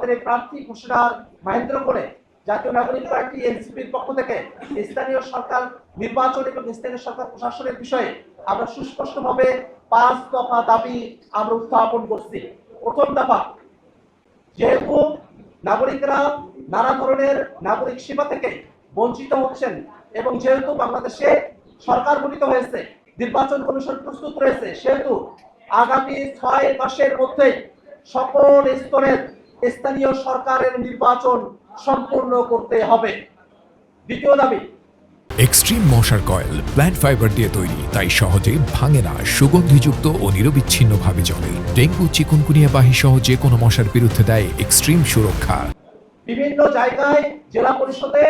আমাদের এই প্রার্থী ঘোষণার মাহেন্দ্র করে জাতীয় নাগরিক পার্টি এনসিপির পক্ষ থেকে স্থানীয় সরকার নির্বাচন এবং স্থানীয় সরকার প্রশাসনের বিষয়ে আমরা সুস্পষ্টভাবে 5 দফা দাবি আমরা উত্থাপন করছি। প্রথম দফা, যেহেতু নাগরিকরা নানা ধরনের নাগরিক সেবা থেকে বঞ্চিত হচ্ছেন এবং যেহেতু বাংলাদেশে সরকার গঠিত হয়েছে, নির্বাচন কমিশন প্রস্তুত রয়েছে, সেহেতু আগামী 6 মাসের মধ্যে সকল স্তরের স্থানীয় সরকারের নির্বাচন সম্পূর্ণ করতে হবে। দ্বিতীয় দাবি, এক্সট্রিম মশার কয়েল প্ল্যান্ট ফাইবার দিয়ে তৈরি, তাই সহজে ভাঙে না, সুগন্ধিযুক্ত ও নিরবিচ্ছিন্নভাবে জ্বলে। ডেঙ্গু, চিকুনগুনিয়া বাহি সহ যে কোনো মশার বিরুদ্ধে দেয় এক্সট্রিম সুরক্ষা। বিভিন্ন জায়গায় জেলা পরিষদে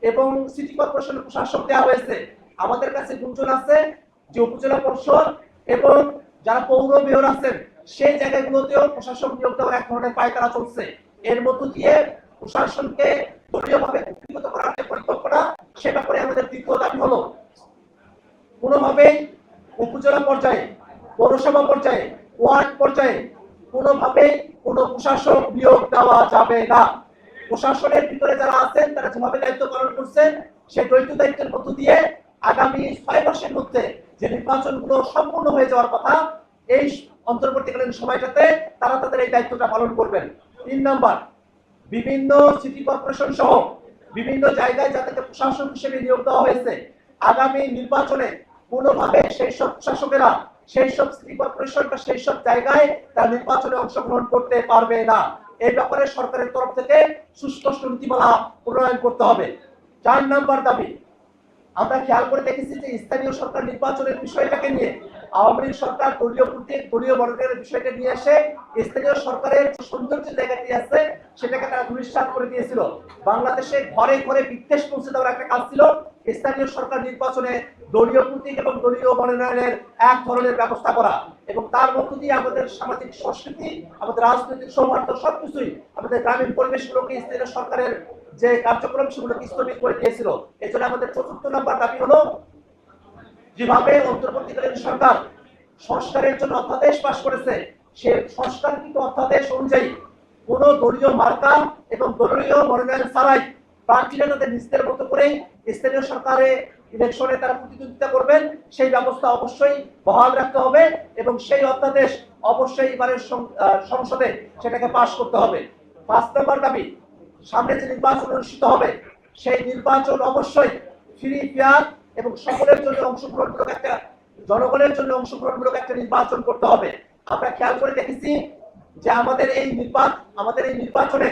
এবং সিটি কর্পোরেশনের প্রশাসক দেওয়া হয়েছে। আমাদের কাছে গুঞ্জন আছে যে উপজেলা পরিষদ এবং যারা পৌর মেয়র আছেন সেই জায়গাগুলোতেও প্রশাসক নিয়োগ দেওয়ার এক ধরনের পায়তারা চলছে। এর মধ্য দিয়ে প্রশাসনকে দলীয়ভাবে ব্যক্তিগত করার যে পরিকল্পনা, সে ব্যাপারে আমাদের দ্বিতীয় দাবি হলো কোনোভাবেই উপজেলা পর্যায়ে, পৌরসভা পর্যায়ে, ওয়ার্ড পর্যায়ে কোনোভাবেই কোনো প্রশাসক নিয়োগ দেওয়া যাবে না। প্রশাসনের ভিতরে যারা আছেন তারা যেভাবে দায়িত্ব পালন করছেন সেই দায়িত্বের মধ্য দিয়ে আগামী 6 মাসের মধ্যে যে নির্বাচনগুলো সম্পূর্ণ হয়ে যাওয়ার কথা, এই অন্তর্বর্তীকালীন সময়টাতে তারা তাদের এই দায়িত্বটা পালন করবেন। 3 নম্বর, বিভিন্ন সিটি কর্পোরেশন সহ বিভিন্ন জায়গায় যাদেরকে প্রশাসক হিসেবে নিয়োগ দেওয়া হয়েছে, আগামী নির্বাচনে কোনোভাবে সেই সব প্রশাসকেরা সেই সব সিটি কর্পোরেশন বা সেই সব জায়গায় তারা নির্বাচনে অংশগ্রহণ করতে পারবে না। এই ব্যাপারে সরকারের তরফ থেকে সুস্পষ্ট নীতিমালা প্রণয়ন করতে হবে। 4 নম্বর দাবি, আমরা খেয়াল করে দেখেছি যে স্থানীয় সরকার নির্বাচনের বিষয়টাকে নিয়ে আওয়ামী লীগ সরকার দলীয় মনোনয়নের বিষয়টা নিয়ে এসে স্থানীয় সরকারের যে সৌন্দর্যের জায়গাটি আছে সেটাকে তারা ধূলিসাৎ করে দিয়েছিল। বাংলাদেশে ঘরে ঘরে বিদ্বেষ পৌঁছে দেওয়ার একটা কাজ ছিল স্থানীয় সরকার নির্বাচনে দলীয় প্রতীক এবং দলীয় মনোনয়নের এক ধরনের ব্যবস্থা করা, এবং তার মধ্য দিয়ে আমাদের সামাজিক সংস্কৃতি, আমাদের রাজনৈতিক সৌহার্দ্য সবকিছুই, আমাদের গ্রামীণ পরিবেশগুলোকে স্থানীয় সরকারের যে কার্যক্রম সেগুলোকে স্থগিত করে দিয়েছিল। এই জন্য আমাদের 4র্থ নম্বর দাবি হলো যেভাবে অন্তর্বর্তীকালীন সরকার সংস্কারের জন্য অধ্যাদেশ পাশ করেছে, সে সংস্কারকৃত অধ্যাদেশ অনুযায়ী কোন দলীয় মার্কা এবং দলীয় মনোনয়ন ছাড়াই প্রার্থীরা তাদের নিজেদের মতো করেই স্থানীয় সরকারে ইলেকশনে তারা প্রতিদ্বন্দ্বিতা করবেন, সেই ব্যবস্থা অবশ্যই বহাল রাখতে হবে এবং সেই অধ্যাদেশ অবশ্যই এবারের সংসদে সেটাকে পাশ করতে হবে। 5 নম্বর দাবি, সামনে যে নির্বাচন অনুষ্ঠিত হবে সেই নির্বাচন অবশ্যই ফ্রি, ফেয়ার এবং সকলের জন্য অংশগ্রহণমূলক একটা, জনগণের জন্য অংশগ্রহণমূলক একটা নির্বাচন করতে হবে। আমরা খেয়াল করে দেখেছি যে আমাদের এই নির্বাচনে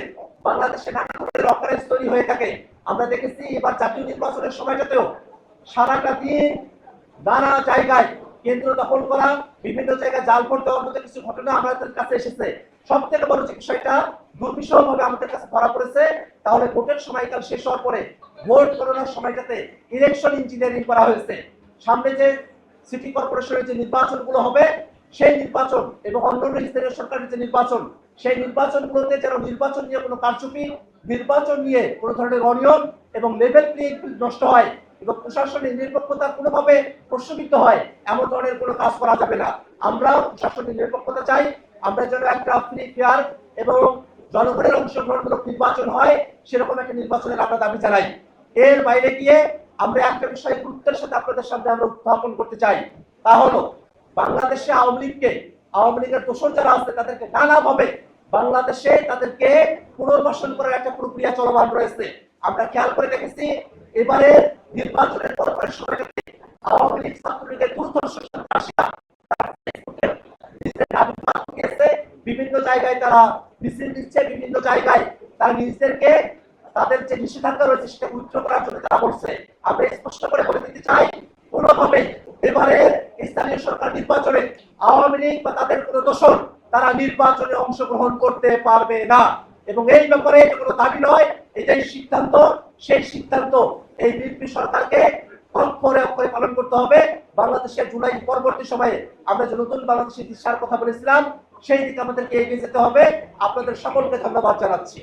বাংলাদেশে নানা ধরনের অকারেন্স তৈরি হয়ে থাকে। আমরা দেখেছি এবার জাতীয় নির্বাচনের সময়টাতেও সারাটা দিন নানা জায়গায় কেন্দ্র দখল করা, বিভিন্ন জায়গায় জাল ভোট দেওয়ার মতো কিছু ঘটনা আমাদের কাছে এসেছে। সব থেকে বড় যে বিষয়টা দুর্বিষহভাবে আমাদের কাছে ধরা পড়েছে, তাহলে ভোটের সময়কাল শেষ হওয়ার পরে ভোট গণনার সময়টাতে ইলেকশন ইঞ্জিনিয়ারিং করা হয়েছে। সামনে যে সিটি কর্পোরেশনের যে নির্বাচনগুলো হবে সেই নির্বাচন এবং অন্যান্য স্থানীয় সরকারের যে নির্বাচন, সেই নির্বাচনগুলোতে যেন নির্বাচন নিয়ে কোনো কারচুপি, নির্বাচন নিয়ে কোনো ধরনের অনিয়ম এবং লেভেল প্লেইং ফিল্ড নষ্ট হয় এবং প্রশাসনের নিরপেক্ষতা কোনোভাবে প্রশ্নবিদ্ধ হয়, এমন ধরনের কোনো কাজ করা যাবে না। আমরা প্রশাসনের নিরপেক্ষতা চাই, আমরা যেন একটা ফ্রি, ফেয়ার এবং জনগণের অংশগ্রহণমূলক নির্বাচন হয়, সেরকম একটা নির্বাচনের আমরা দাবি জানাই। এর বাইরে গিয়ে আমরা একটা বিষয় গুরুত্বের সাথে আপনাদের সামনে আমরা উত্থাপন করতে চাই, তা হলো বাংলাদেশে আওয়ামী লীগের দোষর যারা আছে তাদেরকে নানাভাবে বাংলাদেশে তাদেরকে পুনর্বাসন করার একটা প্রক্রিয়া চলমান রয়েছে। আমরা খেয়াল করে দেখেছি এবারে নির্বাচনের পরপর সময়টাতে আওয়ামী লীগ ছাত্রলীগের দুর্ধর্ষ বিভিন্ন জায়গায় তারা মিছিল দিচ্ছে, বিভিন্ন জায়গায় তারা নিজেদেরকে তাদের যে নিষেধাজ্ঞা রয়েছে সেটা উইথড্র করার জন্য তারা বলছে। আমরা স্পষ্ট করে বলে দিতে চাই, কোনোভাবে এবারে স্থানীয় সরকার নির্বাচনে আওয়ামী লীগ বা তাদের কোনো দোষর তারা নির্বাচনে অংশগ্রহণ করতে পারবে না, এবং এই ব্যাপারে এটা কোনো দাবি নয়, এটাই সিদ্ধান্ত। সেই সিদ্ধান্ত এই বিএনপি সরকারকে অক্ষরে অক্ষরে পালন করতে হবে। বাংলাদেশের জুলাই পরবর্তী সময়ে আমরা যে নতুন বাংলাদেশের দিশার কথা বলেছিলাম সেই দিকে আমাদেরকে এগিয়ে যেতে হবে। আপনাদের সকলকে ধন্যবাদ জানাচ্ছি।